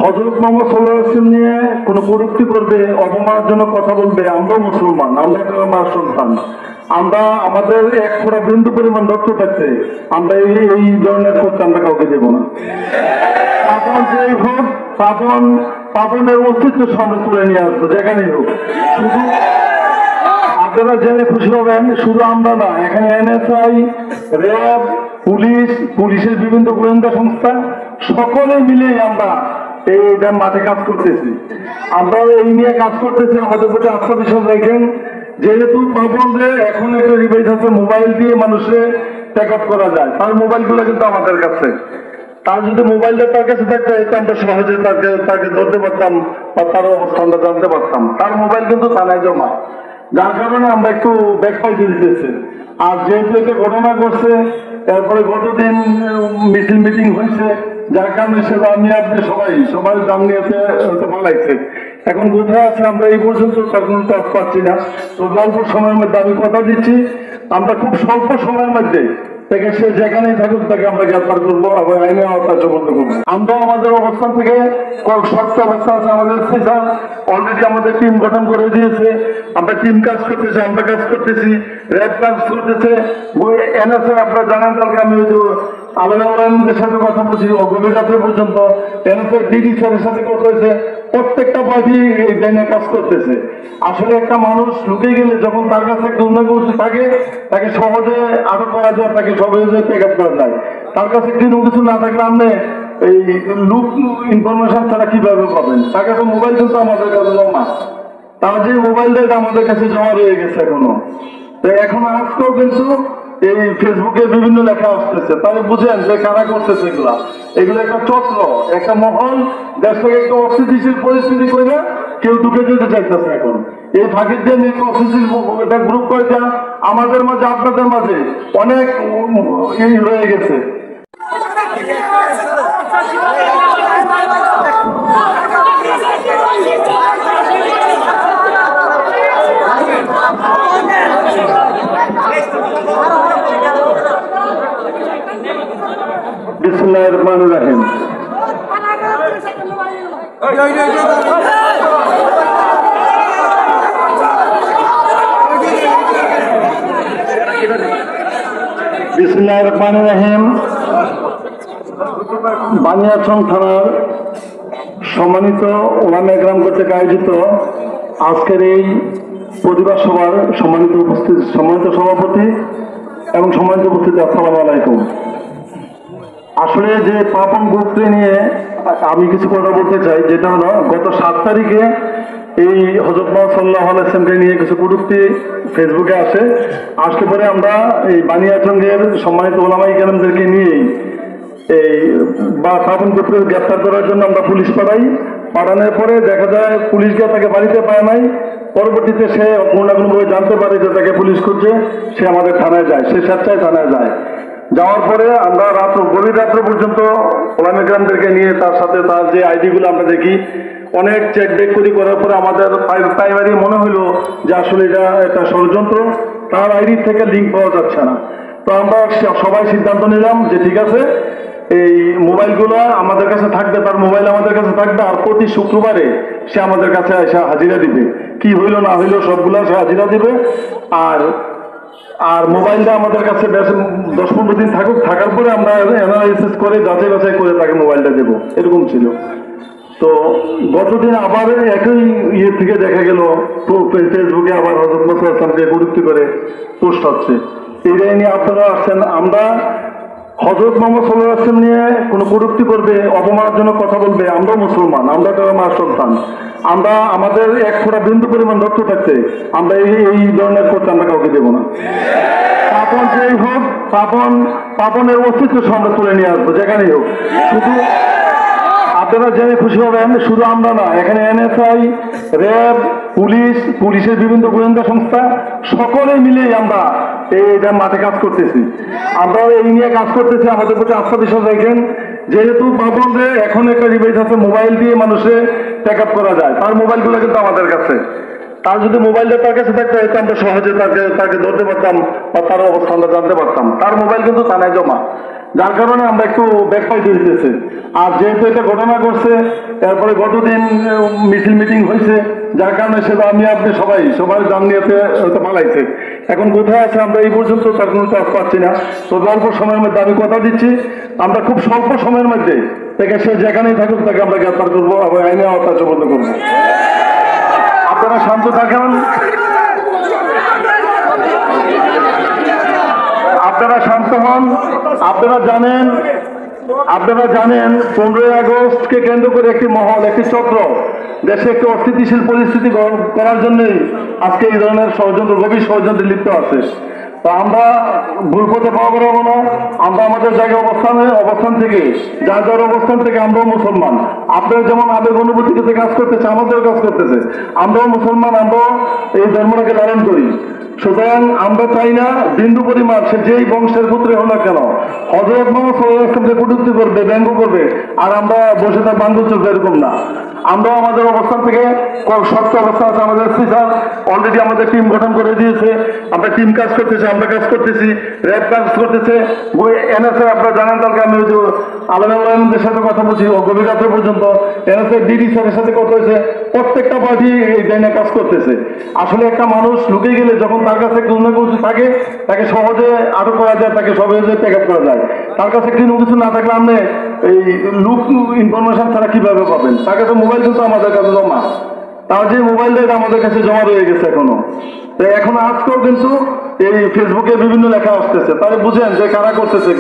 হযরত মুহাম্মদ সাল্লাল্লাহু আলাইহি ওয়াসাল্লাম নিয়ে কোনো কটূক্তি করবে, অপমানজনক কথা বলবে, আমরাও মুসলমান, আমরা মার সন্তান, আমরা আমাদের এক ফোঁটা বিন্দু পরিমাণ রক্ত থাকতে আমরা এই ধরনের করতে আমরা কাউকে দেব না। পাপন যেই হোক, পাপনের অস্তিত্ব সামনে তুলে নিয়ে আসবো যেখানেই হোক। শুধু আপনারা জেনে খুশি হবেন, শুধু আমরা না, এখানে এনএসআই, র্যাব, পুলিশের বিভিন্ন গোয়েন্দা সংস্থা সকলে মিলে আমরা এইটা মাঠে কাজ করতেছি। আমরা এই নিয়ে কাজ করতেছি, আমাদের প্রতি আত্মবিশ্বাস রাখেন। যেহেতু পাবনদের এখন একটা ডিভাইস আছে, মোবাইল দিয়ে মানুষের টেক আপ করা যায়, তার মোবাইলগুলো কিন্তু আমাদের কাছে। তার যদি মোবাইলটা তার কাছে থাকতো আমরা সহজে তাকে ধরতে পারতাম বা তার অবস্থানটা জানতে পারতাম। তার মোবাইল কিন্তু থানায় জমা, যার কারণে আমরা একটু ব্যাকফাইট দিতেছি। আর যেহেতু একটা ঘটনা ঘটছে, তারপরে গতদিন মিটিং হয়েছে, যার কারণে সেটা আমি আপনি সবাই দাম নিয়েছে পালাইছে। এখন কোথায় আছে আমরা এই পর্যন্ত তার কোনো কাজ পাচ্ছি না। তো অল্প সময়ের মধ্যে আমি কথা দিচ্ছি, আমরা খুব স্বল্প সময়ের মধ্যে থেকে সে যেখানেই থাকুক তাকে আমরা গ্রেফতার করবো এবং আইনে আওতায় জবদ্ধ করবো। আমরা আমাদের অবস্থান থেকে শক্ত অবস্থা আছে, আমাদের স্পেশাল অলরেডি আমাদের টিম গঠন করে দিয়েছে। আমরা টিম কাজ করতেছি, আমরা কাজ করতেছি, র্যাব কাজ করতেছে, এনএসএ আপনারা জানেন। কালকে আমি আলমের সাথে কথা বলছি, গভীর রাত্রে পর্যন্ত এনএসএ ডিডি স্যারের সাথে কথা হয়েছে। প্রত্যেকটা পার্টি এই লাইনে কাজ করতেছে। আসলে একটা মানুষ ঢুকে গেলে যখন তার কাছে একটা অন্য কিছু থাকে, তাকে সহজে আটক করা যায়, তাকে সহজে টেক আপ করা যায়। তার কাছে কিন্তু কিছু না থাকলে আপনি এই লুক ইনফরমেশন তারা কিভাবে পাবেন? তার কাছে মোবাইল কিন্তু আমাদের কাছে জমা, তার যে মোবাইল ডেটা আমাদের কাছে জমা রয়ে গেছে এখনো। তো এখন আজকেও কিন্তু এই ফেসবুকে বিভিন্ন লেখা আসতেছে, তাহলে বুঝেন যে কারা করতেছে এগুলো একটা চক্র, একটা মহল, দেশটাকে একটা অস্থিতিশীল পরিস্থিতি করে কেউ ঢুকে যেতে চাইতেছে। এখন এই ফাঁকির যে অস্থিতিশীল এটা গ্রুপ করে আমাদের মাঝে আপনাদের মাঝে অনেক রয়ে গেছে। বিসমিল্লাহির রহমানির রহিম। বিসমিল্লাহির রহমানির রহিম। বানিয়াচং থানার সম্মানিত ওলামা একরাম কর্তৃক আয়োজিত আজকের এই প্রতিবাদ সভার সম্মানিত সভাপতি এবং সম্মানিত উপস্থিতি, আসসালামু আলাইকুম। আসলে যে পাপন গ্রুপকে নিয়ে আমি কিছু কথা বলতে চাই, যেটা হলো গত 7 তারিখে এই হযরত মুহাম্মদ সাল্লাল্লাহু আলাইহি ওয়াসাল্লামকে নিয়ে কিছু কটূক্তি ফেসবুকে আসলে পরে আমরা এই বানিয়াচংয়ের সম্মানিত ওলামা ইকরামদেরকে নিয়েই এই পাপন গ্রুপকে গ্রেফতার করার জন্য আমরা পুলিশ পাঠানোর পরে দেখা যায় পুলিশ গিয়ে তাকে বাড়িতে পায় নাই। পরবর্তীতে সে কোনো না কোনোভাবে জানতে পারে যে তাকে পুলিশ খুঁজছে, সে আমাদের থানায় যায়, সে স্বেচ্ছায় থানায় যায়। যাওয়ার পরে আমরা গভীর রাত্র পর্যন্ত ওলামা একরামদেরকে নিয়ে তার সাথে তার যে আইডিগুলো আমরা দেখি, অনেক চেক বেক করার পরে আমাদের প্রাইমারি মনে হলো যে আসলে এটা একটা ষড়যন্ত্র, তার আইডি থেকে লিঙ্ক পাওয়া যাচ্ছে না। তো আমরা সবাই সিদ্ধান্ত নিলাম যে ঠিক আছে, এই মোবাইলগুলো আমাদের কাছে থাকবে, তার মোবাইল আমাদের কাছে থাকবে, আর প্রতি শুক্রবারে সে আমাদের কাছে এসে হাজিরা দিবে, কি হইলো না হইলো সবগুলা সে হাজিরা দিবে। আর মোবাইলটা আমাদের কাছে 10-15 দিন থাকার পরে আমরা অ্যানালাইসিস করে যাচাই বাছাই করে তাকে মোবাইলটা দেবো, এরকম ছিল। তো গতদিন আবার একই থেকে দেখা গেল ফেসবুকে আবার হযরত মুহাম্মদ সাল্লাল্লাহু আলাইহি ওয়াসাল্লামকে কটূক্তি করে পোস্ট হচ্ছে। এইটাই নিয়ে আপনারা আসছেন। আমরা হযরত মুহাম্মদ সাল্লাল্লাহু আলাইহি ওয়াসাল্লাম নিয়ে কোনো কটূক্তি করবে, অপমানজনক কথা বলবে, আমরাও মুসলমান, আমরা তার মার সন্তান, আমরা আমাদের এক ফোঁটা বিন্দু পরিমাণ রক্ত থাকতে আমরা এই ধরনের করতে আমরা কাউকে দেব না। পাপন যেই হোক, পাপনের অস্তিত্ব সামনে তুলে নিয়ে আসবো যেখানেই হোক। শুধু আপনারা জেনে খুশি হবেন, শুধু আমরা না, এখানে এনএসআই, র্যাব, পুলিশের বিভিন্ন গোয়েন্দা সংস্থা সকলে মিলেই আমরা এইটা মাঠে কাজ করতেছি। আমরা এই নিয়ে কাজ করতেছি, আমাদের প্রতি আত্মবিশ্বাস রাখেন। যেহেতু পাবনদের এখন একটা ডিভাইস আছে, মোবাইল দিয়ে মানুষের টেক আপ করা যায়, তার মোবাইলগুলো কিন্তু আমাদের কাছে। তার যদি মোবাইলটা তার কাছে থাকতো আমরা সহজে তাকে ধরতে পারতাম বা তার অবস্থানটা জানতে পারতাম। তার মোবাইল কিন্তু থানায় জমা, যার কারণে আমরা একটু ব্যাকফাইট হইতেছে। আর যেহেতু এটা ঘটনা করছে, এরপরে গতদিন মিছিল মিটিং হয়েছে, যার কারণে সেটা আমি আপনি সবাই দাম নিয়েতে হয়তো পালাইছে। এখন কোথায় আছে আমরা এই পর্যন্ত তার কোনো চাপ পাচ্ছি না। তবে অল্প সময়ের মধ্যে আমি কথা দিচ্ছি, আমরা খুব স্বল্প সময়ের মধ্যে থেকে সে যেখানেই থাকুক তাকে আমরা গ্রেফতার করবো এবং আইনে আওতায় সমর্থ করবো। আপনারা শান্ত থাকেন, আপনারা শান্ত হন। আপনারা জানেন 15ই আগস্টকে কেন্দ্র করে একটি মহল, একটি চক্র দেশে একটি অস্থিতিশীল পরিস্থিতি করার জন্যই আজকে এই ধরনের গভীর ষড়যন্ত্রে লিপ্ত আছে। তা আমরা ভুল পথে পাওয়া বেরোবো না। আমরা আমাদের জায়গায় অবস্থান থেকে যার অবস্থান থেকে আমরাও মুসলমান। আপনারা যেমন আবেগ অনুভূতিতে কাজ করতেছে, আমাদেরও কাজ করতেছে। আমরাও মুসলমান, আমরাও এই ধর্মটাকে লালন করি। সুতরাং আমরা চাই না বিন্দু পরিমাণ সে যেই বংশের পুত্রে হলো কেন হযরত মুহাম্মদ সাল্লাল্লাহু আলাইহি ওয়াসাল্লামকে কটূক্তি করবে, ব্যঙ্গ করবে, আর আমরা বসে তার বান্ধব চলবে, এরকম না। আমরা আমাদের অবস্থান থেকে শক্ত অবস্থা আছে। আমাদের স্পিকার অলরেডি আমাদের টিম গঠন করে দিয়েছে। আমরা টিম কাজ করতেছি, আমরা কাজ করতেছি, র্যাব কাজ করতেছে, এনএসএ আপনারা জানেন। কালকে আমি আলমদের সাথে কথা বলছি গভীর রাত্রে পর্যন্ত। এনএসএ ডিডি স্যারের সাথে কথা হয়েছে। প্রত্যেকটা পার্টি এই লাইনে কাজ করতেছে। আসলে একটা মানুষ লুকিয়ে গেলে যখন তার কাছে কোনো না কিছু থাকে, তাকে সহজে আটক করা যায়, তাকে সহজে প্যাক আপ করা যায়। তার কাছে কোনো কিছু না থাকলে আপনি এই লুক ইনফরমেশন ছাড়া কিভাবে পাবেন? তার কাছে মোবাইল কিন্তু আমাদের কাছে জমা, তার যে মোবাইল ডেটা আমাদের কাছে জমা রয়ে গেছে এখনো। এখন আজকেও কিন্তু এই ফেসবুকে বিভিন্ন লেখা আসতেছে, তাহলে বুঝেন যে কারা করতেছে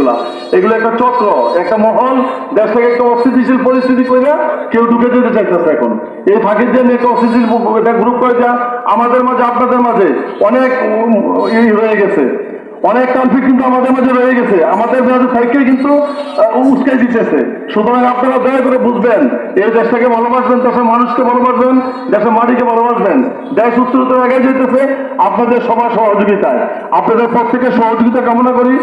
এগুলো একটা চক্র, একটা মহল, দেশটাকে একটা অস্থিতিশীল পরিস্থিতি করে কেউ ঢুকে যেতে চাইতেছে। এখন এই ফাঁকির জন্য একটা অস্থিতিশীল এটা গ্রুপ করে যা আমাদের মাঝে আপনাদের মাঝে অনেক রয়ে গেছে, অনেক কনফ্লিক্ট কিন্তু আমাদের মাঝে রয়ে গেছে, আমাদের মাঝে সাইকেল কিন্তু উস্কাই দিতেছে। সুতরাং আপনারা দয়া করে বুঝবেন, এই দেশটাকে ভালোবাসবেন, দেশের মানুষকে ভালোবাসবেন, দেশের মাটিকে ভালোবাসবেন। দেশ উত্তরোত্তর আগে যেতেছে আপনাদের সবার সহযোগিতায়। আপনাদের প্রত্যেকের সহযোগিতা কামনা করি।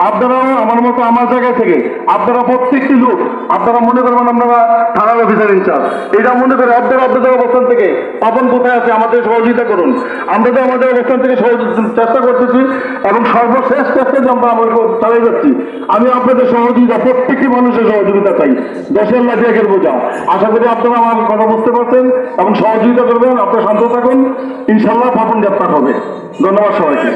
আপনারাও আমার মতো আমার জায়গা থেকে আপনারা প্রত্যেকটি লোক আপনারা মনে করবেন আপনারা থানার অফিসার ইনচার্জ, এটা মনে করে আপনাদের অবস্থান থেকে পাপন কোথায় আছে আমাদের সহযোগিতা করুন। আমরা তো আমাদের অবস্থান থেকে চেষ্টা করতেছি এবং সর্বশেষ চেষ্টা আমরা চালিয়ে যাচ্ছি। আমি আপনাদের সহযোগিতা, প্রত্যেকটি মানুষের সহযোগিতা চাই, দেশের লাঠি একের বোঝা। আশা করি আপনারা আমার কথা বুঝতে পারছেন এবং সহযোগিতা করবেন। আপনারা শান্ত থাকুন, ইনশাল্লাহ পাপন গ্রেপ্তার হবে। ধন্যবাদ সবাইকে।